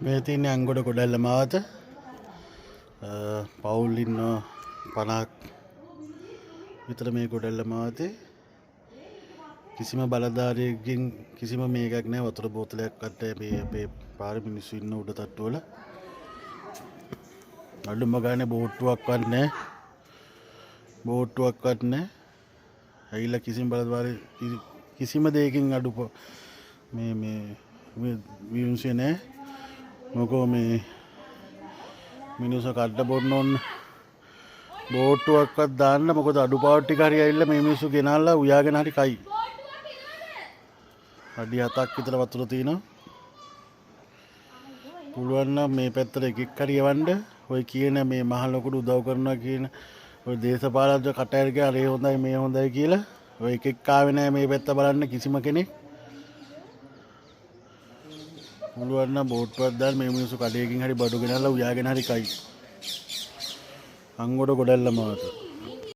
මේ තියෙන්නේ අංගොඩ ගොඩැල්ල මාවත. පවුල් ඉන්නවා 50ක් විතර මේ ගොඩැල්ල මාවතේ. කිසිම බලධාරියෙක්ගෙන් කිසිම මේකක් නැහැ. වතුර බෝතලයක් අත මේ අපේ පාරේ මිනිස්සු ඉන්න උඩ තට්ටු වල. අඩුම ගානේ බෝට්ටුවක්වත් නැහැ. බෝට්ටුවක්වත් නැහැ. ඇවිල්ලා කිසිම බලධාරි කිසිම දෙයකින් අඩු මේ මිනිස්සු නැහැ. මොකෝ මේ මිනිස්සු කඩ බොන්න ඕන බෝට්ටුවක්වත් දාන්න. මොකද අඩුපාඩු ටික හරි ඇවිල්ලා මේ මිනිස්සු ගෙනාලා උයාගෙන හරි කයි. අඩි 7ක් විතර වතුර තියෙනවා. පුළුවන් නම් මේ පැත්තට එකෙක් හරි යවන්න. ඔය කියන මේ මහ ලොකුට උදව් කරනවා කියන ඔය දේශපාලන කටයුතු ගාලා ඒ හොඳයි මේ හොඳයි කියලා ඔය එකෙක් ආවේ නැහැ මේ පැත්ත බලන්න කිසිම කෙනෙක්. පුළුවන් නම් බෝට්ටුවක් දාන්න මේ මිනිස්සු කඩේකින් හරි බඩු ගෙනල්ලා උයාගෙන හරි කයි. අංගොඩ ගොඩැල්ල මාවත.